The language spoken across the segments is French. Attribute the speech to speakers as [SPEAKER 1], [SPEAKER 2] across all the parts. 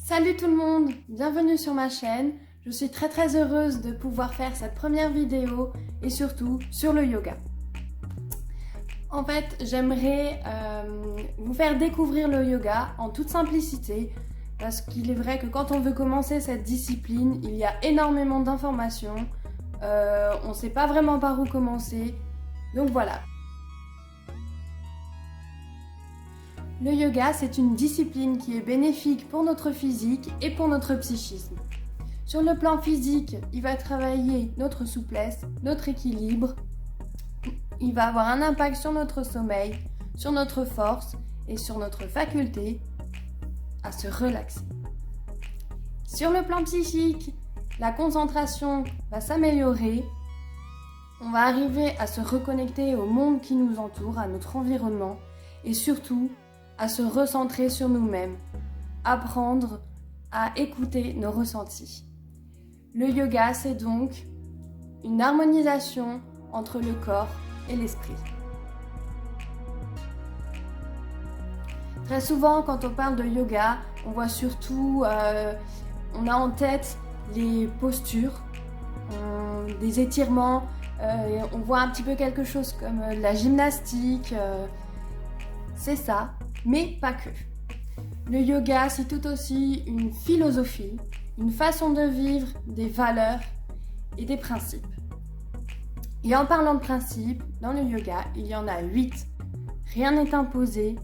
[SPEAKER 1] Salut tout le monde, bienvenue sur ma chaîne. Je suis très heureuse de pouvoir faire cette première vidéo et surtout sur le yoga. En fait, j'aimerais vous faire découvrir le yoga en toute simplicité parce qu'il est vrai que quand on veut commencer cette discipline, il y a énormément d'informations, on ne sait pas vraiment par où commencer, donc voilà. Le yoga, c'est une discipline qui est bénéfique pour notre physique et pour notre psychisme. Sur le plan physique, il va travailler notre souplesse, notre équilibre, il va avoir un impact sur notre sommeil, sur notre force et sur notre faculté à se relaxer. Sur le plan psychique, la concentration va s'améliorer, on va arriver à se reconnecter au monde qui nous entoure, à notre environnement et surtout à se recentrer sur nous-mêmes, apprendre à écouter nos ressentis. Le yoga, c'est donc une harmonisation entre le corps et l'esprit. Très souvent, quand on parle de yoga, on voit surtout, on a en tête les postures, des étirements, on voit un petit peu quelque chose comme la gymnastique, c'est ça. Mais pas que. Le yoga, c'est tout aussi une philosophie, une façon de vivre, des valeurs et des principes. Et en parlant de principes, dans le yoga, il y en a 8. Rien n'est imposé.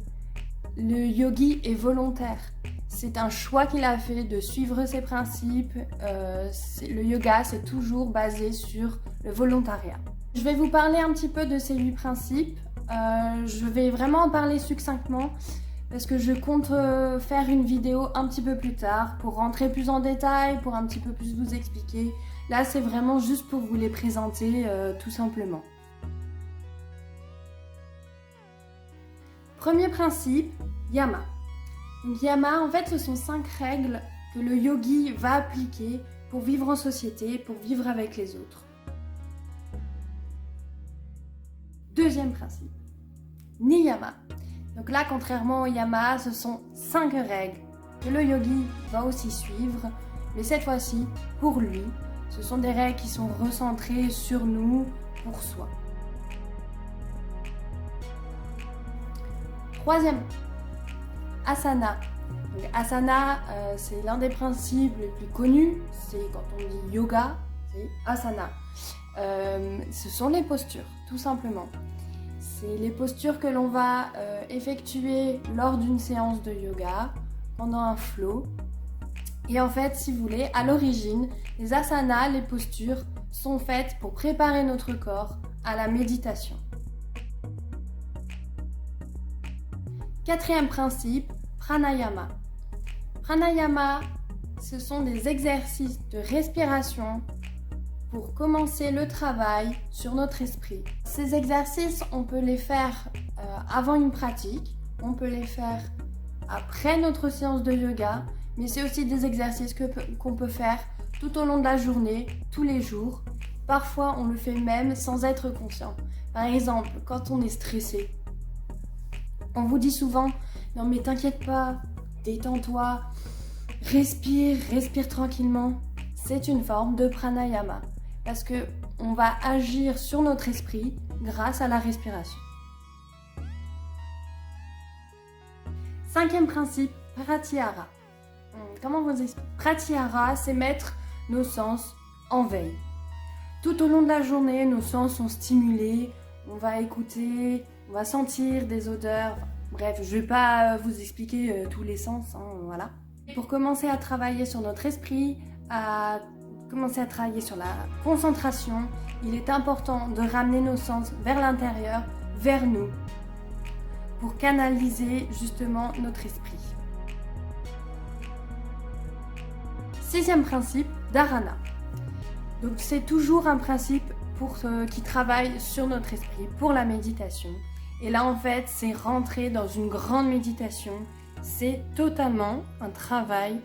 [SPEAKER 1] Le yogi est volontaire. C'est un choix qu'il a fait de suivre ses principes. Le yoga, c'est toujours basé sur le volontariat. Je vais vous parler un petit peu de ces 8 principes. Je vais vraiment en parler succinctement parce que je compte faire une vidéo un petit peu plus tard pour rentrer plus en détail, pour un petit peu plus vous expliquer. Là, c'est vraiment juste pour vous les présenter tout simplement. Premier principe, yama. Donc yama, en fait, ce sont 5 règles que le yogi va appliquer pour vivre en société, pour vivre avec les autres. Deuxième principe, niyama. Donc là, contrairement au yama, ce sont 5 règles que le yogi va aussi suivre, mais cette fois-ci, pour lui, ce sont des règles qui sont recentrées sur nous, pour soi. Troisième, asana. Donc, asana, c'est l'un des principes les plus connus, c'est quand on dit yoga, c'est asana. Ce sont les postures, tout simplement. C'est les postures que l'on va effectuer lors d'une séance de yoga, pendant un flow. Et en fait, si vous voulez, à l'origine, les asanas, les postures, sont faites pour préparer notre corps à la méditation. Quatrième principe, pranayama. Pranayama, ce sont des exercices de respiration pour commencer le travail sur notre esprit. Ces exercices, on peut les faire avant une pratique, on peut les faire après notre séance de yoga, mais c'est aussi des exercices qu'on peut faire tout au long de la journée, tous les jours. Parfois, on le fait même sans être conscient. Par exemple, quand on est stressé, on vous dit souvent « Non mais t'inquiète pas, détends-toi, respire tranquillement ». C'est une forme de pranayama. Parce qu'on va agir sur notre esprit grâce à la respiration. Cinquième principe, pratyahara. Comment vous expliquer ? Pratyahara, c'est mettre nos sens en veille. Tout au long de la journée, nos sens sont stimulés, on va écouter, on va sentir des odeurs. Bref, je ne vais pas vous expliquer tous les sens, voilà. Pour commencer à travailler sur notre esprit, à commencer à travailler sur la concentration, il est important de ramener nos sens vers l'intérieur, vers nous, pour canaliser justement notre esprit. Sixième principe, dharana. Donc c'est toujours un principe qui travaille sur notre esprit, pour la méditation. Et là en fait, c'est rentrer dans une grande méditation. C'est totalement un travail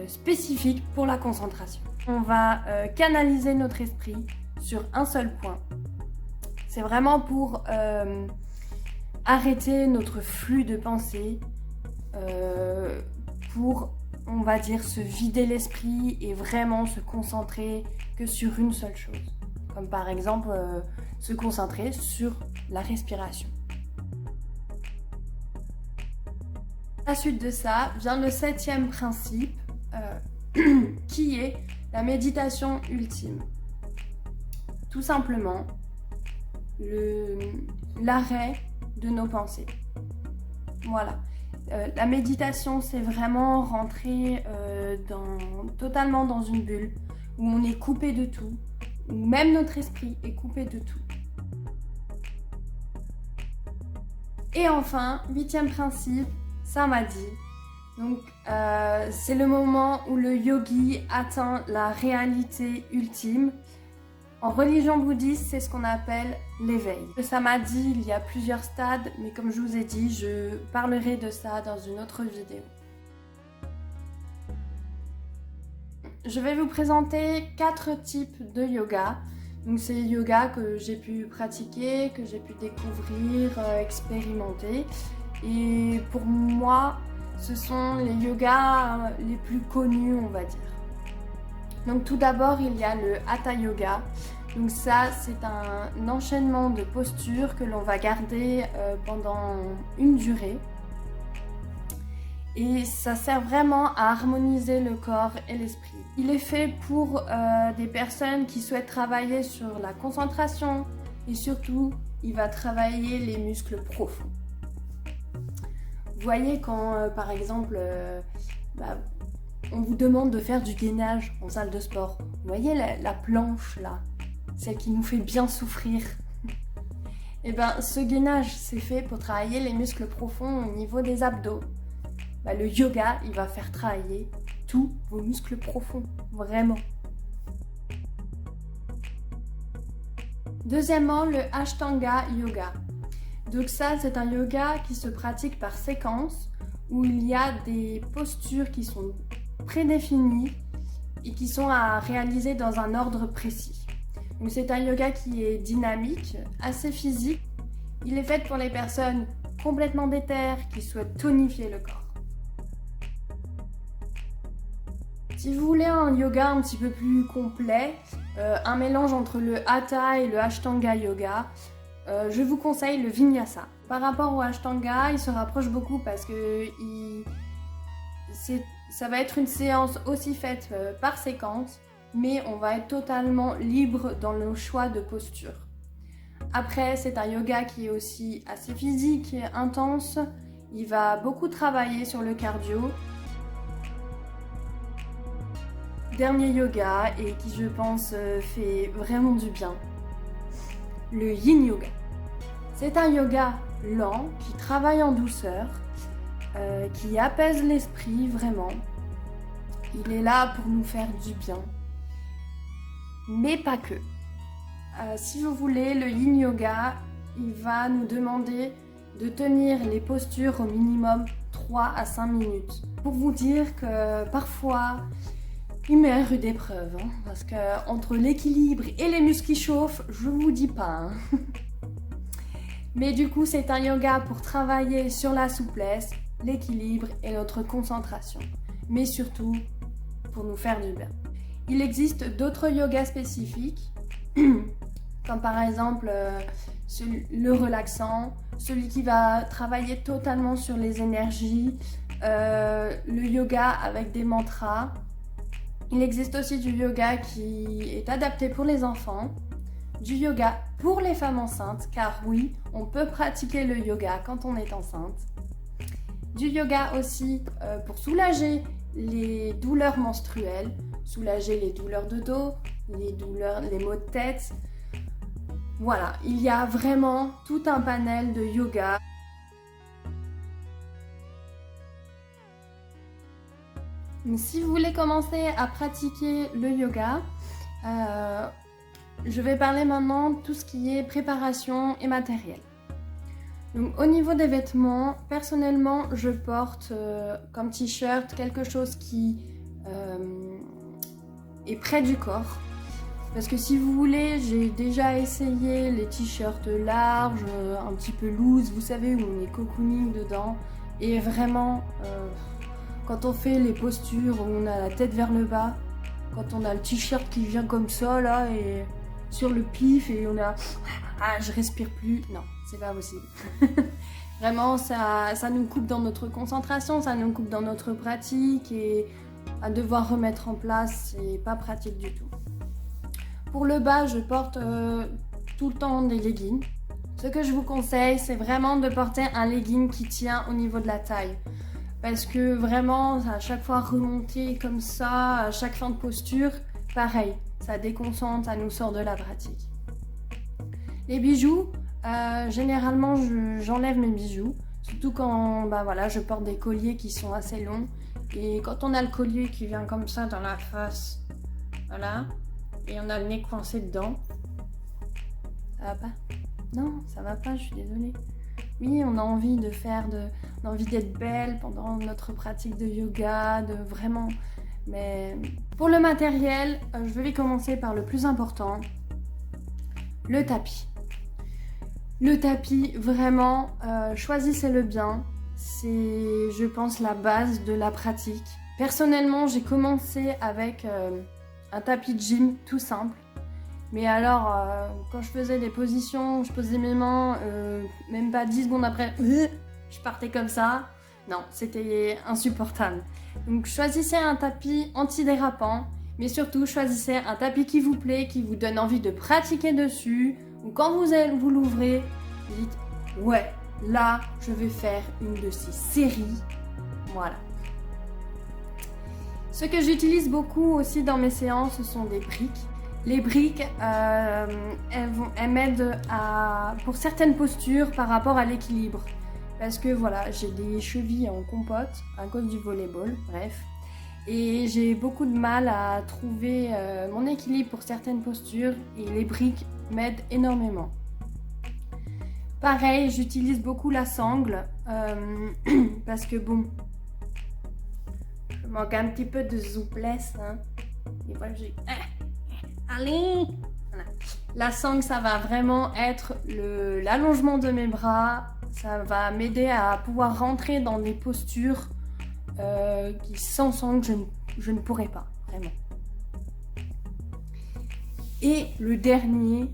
[SPEAKER 1] spécifique pour la concentration. On va canaliser notre esprit sur un seul point. C'est vraiment pour arrêter notre flux de pensée, pour, on va dire, se vider l'esprit et vraiment se concentrer que sur une seule chose. Comme par exemple, se concentrer sur la respiration. À la suite de ça vient le 7e principe qui est la méditation ultime. Tout simplement, l'arrêt de nos pensées. Voilà. La méditation, c'est vraiment rentrer totalement dans une bulle où on est coupé de tout, où même notre esprit est coupé de tout. Et enfin, 8e principe, samadhi. Donc, c'est le moment où le yogi atteint la réalité ultime. En religion bouddhiste, c'est ce qu'on appelle l'éveil. Le samadhi, il y a plusieurs stades, mais comme je vous ai dit, je parlerai de ça dans une autre vidéo. Je vais vous présenter 4 types de yoga. Donc c'est les yogas que j'ai pu pratiquer, que j'ai pu découvrir, expérimenter. Et pour moi, ce sont les yogas les plus connus, on va dire. Donc tout d'abord, il y a le Hatha Yoga. Donc ça, c'est un enchaînement de postures que l'on va garder pendant une durée. Et ça sert vraiment à harmoniser le corps et l'esprit. Il est fait pour des personnes qui souhaitent travailler sur la concentration et surtout, il va travailler les muscles profonds. Vous voyez quand, par exemple, on vous demande de faire du gainage en salle de sport. Vous voyez la planche là, celle qui nous fait bien souffrir. Et bien, ce gainage, c'est fait pour travailler les muscles profonds au niveau des abdos. Le yoga, il va faire travailler tous vos muscles profonds, vraiment. Deuxièmement, le Ashtanga Yoga. Donc ça, c'est un yoga qui se pratique par séquence, où il y a des postures qui sont prédéfinies et qui sont à réaliser dans un ordre précis. Donc c'est un yoga qui est dynamique, assez physique. Il est fait pour les personnes complètement déterres qui souhaitent tonifier le corps. Si vous voulez un yoga un petit peu plus complet, un mélange entre le Hatha et le Ashtanga Yoga, je vous conseille le Vinyasa. Par rapport au Ashtanga, il se rapproche beaucoup parce que ça va être une séance aussi faite par séquence, mais on va être totalement libre dans le choix de posture. Après, c'est un yoga qui est aussi assez physique et intense. Il va beaucoup travailler sur le cardio. Dernier yoga et qui je pense fait vraiment du bien, le Yin Yoga. C'est un yoga lent qui travaille en douceur, qui apaise l'esprit vraiment. Il est là pour nous faire du bien, mais pas que. Si vous voulez, le Yin Yoga, il va nous demander de tenir les postures au minimum 3 à 5 minutes. Pour vous dire que parfois, il met à rude épreuve, parce que entre l'équilibre et les muscles qui chauffent, je vous dis pas. Mais du coup, c'est un yoga pour travailler sur la souplesse, l'équilibre et notre concentration. Mais surtout, pour nous faire du bien. Il existe d'autres yogas spécifiques, comme par exemple le relaxant, celui qui va travailler totalement sur les énergies, le yoga avec des mantras. Il existe aussi du yoga qui est adapté pour les enfants, du yoga pour les femmes enceintes, car oui, on peut pratiquer le yoga quand on est enceinte. Du yoga aussi pour soulager les douleurs menstruelles, soulager les douleurs de dos, les maux de tête. Voilà, il y a vraiment tout un panel de yoga. Si vous voulez commencer à pratiquer le yoga, je vais parler maintenant de tout ce qui est préparation et matériel. Donc, au niveau des vêtements, personnellement, je porte comme t-shirt quelque chose qui est près du corps. Parce que si vous voulez, j'ai déjà essayé les t-shirts larges, un petit peu loose, vous savez, où on est cocooning dedans. Et vraiment, quand on fait les postures où on a la tête vers le bas, quand on a le t-shirt qui vient comme ça là et sur le pif et on a je respire plus, non, c'est pas possible. Vraiment, ça nous coupe dans notre concentration, ça nous coupe dans notre pratique et à devoir remettre en place, c'est pas pratique du tout. Pour le bas, je porte tout le temps des leggings. Ce que je vous conseille, c'est vraiment de porter un legging qui tient au niveau de la taille. Parce que vraiment, à chaque fois remonter comme ça, à chaque fin de posture, pareil, ça déconcentre, ça nous sort de la pratique. Les bijoux, généralement j'enlève mes bijoux, surtout quand je porte des colliers qui sont assez longs. Et quand on a le collier qui vient comme ça dans la face, voilà, et on a le nez coincé dedans, ça va pas? Non, ça va pas, je suis désolée. Oui, on a envie on a envie d'être belle pendant notre pratique de yoga, de vraiment. Mais pour le matériel, je vais commencer par le plus important, le tapis. Le tapis, vraiment, choisissez-le bien. C'est, je pense, la base de la pratique. Personnellement, j'ai commencé avec un tapis de gym tout simple. Mais alors, quand je faisais des positions, je posais mes mains, même pas 10 secondes après, je partais comme ça. Non, c'était insupportable. Donc choisissez un tapis antidérapant, mais surtout choisissez un tapis qui vous plaît, qui vous donne envie de pratiquer dessus. Ou quand vous l'ouvrez, vous dites « Ouais, là, je vais faire une de ces séries. » Voilà. Ce que j'utilise beaucoup aussi dans mes séances, ce sont des briques. Les briques, elles m'aident pour certaines postures par rapport à l'équilibre. Parce que voilà, j'ai des chevilles en compote à cause du volleyball, bref. Et j'ai beaucoup de mal à trouver mon équilibre pour certaines postures et les briques m'aident énormément. Pareil, j'utilise beaucoup la sangle parce que bon, je manque un petit peu de souplesse. Hein. Et voilà, j'ai... Allez, voilà. La sangle, ça va vraiment être l'allongement de mes bras. Ça va m'aider à pouvoir rentrer dans des postures qui sans sangle, je ne pourrais pas, vraiment. Et le dernier,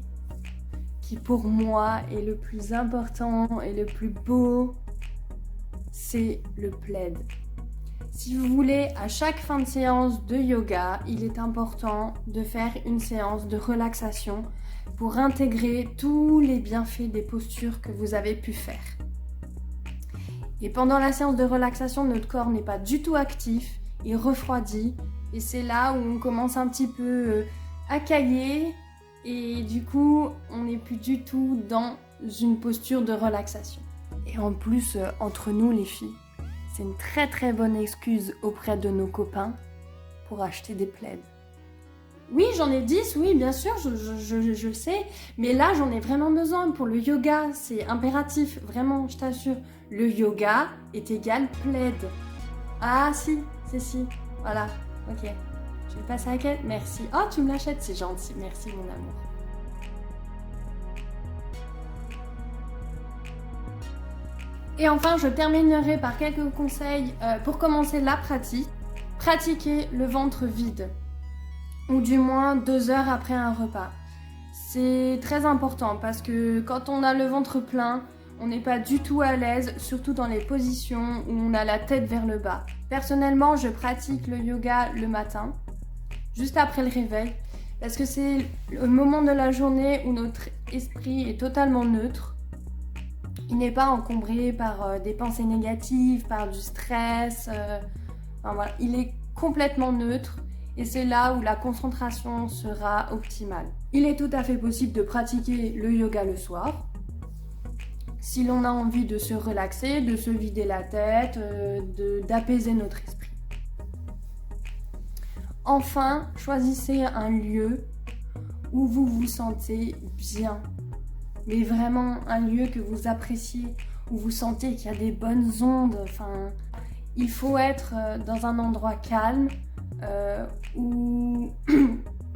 [SPEAKER 1] qui pour moi est le plus important et le plus beau, c'est le plaid. Si vous voulez, à chaque fin de séance de yoga, il est important de faire une séance de relaxation pour intégrer tous les bienfaits des postures que vous avez pu faire. Et pendant la séance de relaxation, notre corps n'est pas du tout actif, il refroidit et c'est là où on commence un petit peu à cailler et du coup, on n'est plus du tout dans une posture de relaxation. Et en plus, entre nous les filles, c'est une très très bonne excuse auprès de nos copains pour acheter des plaids. Oui, j'en ai 10, oui, bien sûr, je sais. Mais là, j'en ai vraiment besoin pour le yoga. C'est impératif, vraiment, je t'assure. Le yoga est égal plaid. Ah si, si. Voilà, ok. Je vais passer à la quête. Merci. Oh, tu me l'achètes, c'est gentil. Merci, mon amour. Et enfin, je terminerai par quelques conseils pour commencer la pratique. Pratiquez le ventre vide, ou du moins 2 heures après un repas. C'est très important parce que quand on a le ventre plein, on n'est pas du tout à l'aise, surtout dans les positions où on a la tête vers le bas. Personnellement, je pratique le yoga le matin, juste après le réveil, parce que c'est le moment de la journée où notre esprit est totalement neutre. Il n'est pas encombré par des pensées négatives, par du stress. Voilà. Il est complètement neutre et c'est là où la concentration sera optimale. Il est tout à fait possible de pratiquer le yoga le soir. Si l'on a envie de se relaxer, de se vider la tête, d'apaiser notre esprit. Enfin, choisissez un lieu où vous vous sentez bien. Mais vraiment un lieu que vous appréciez, où vous sentez qu'il y a des bonnes ondes. Enfin, il faut être dans un endroit calme où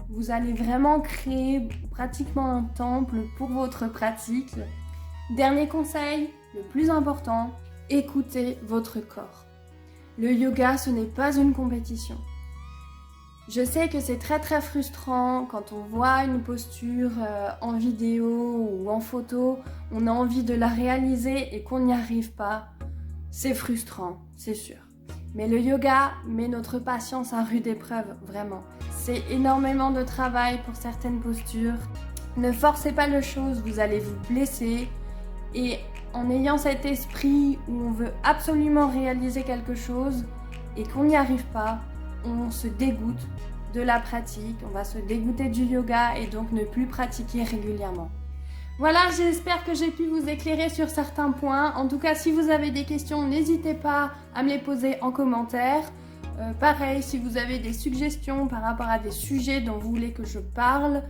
[SPEAKER 1] vous allez vraiment créer pratiquement un temple pour votre pratique. Dernier conseil, le plus important, écoutez votre corps. Le yoga, ce n'est pas une compétition. Je sais que c'est très très frustrant quand on voit une posture en vidéo ou en photo, on a envie de la réaliser et qu'on n'y arrive pas. C'est frustrant, c'est sûr. Mais le yoga met notre patience à rude épreuve, vraiment. C'est énormément de travail pour certaines postures. Ne forcez pas les choses, vous allez vous blesser. Et en ayant cet esprit où on veut absolument réaliser quelque chose et qu'on n'y arrive pas, on se dégoûte de la pratique, on va se dégoûter du yoga et donc ne plus pratiquer régulièrement. Voilà, j'espère que j'ai pu vous éclairer sur certains points. En tout cas, si vous avez des questions, n'hésitez pas à me les poser en commentaire. Pareil, si vous avez des suggestions par rapport à des sujets dont vous voulez que je parle,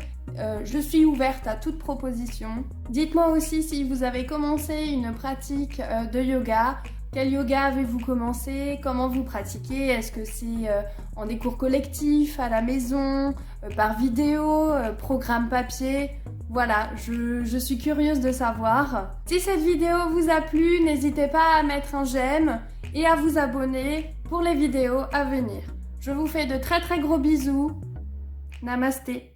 [SPEAKER 1] je suis ouverte à toute proposition. Dites-moi aussi si vous avez commencé une pratique de yoga. Quel yoga avez-vous commencé? Comment vous pratiquez? Est-ce que c'est en des cours collectifs, à la maison, par vidéo, programme papier? Voilà, je suis curieuse de savoir. Si cette vidéo vous a plu, n'hésitez pas à mettre un j'aime et à vous abonner pour les vidéos à venir. Je vous fais de très très gros bisous. Namasté.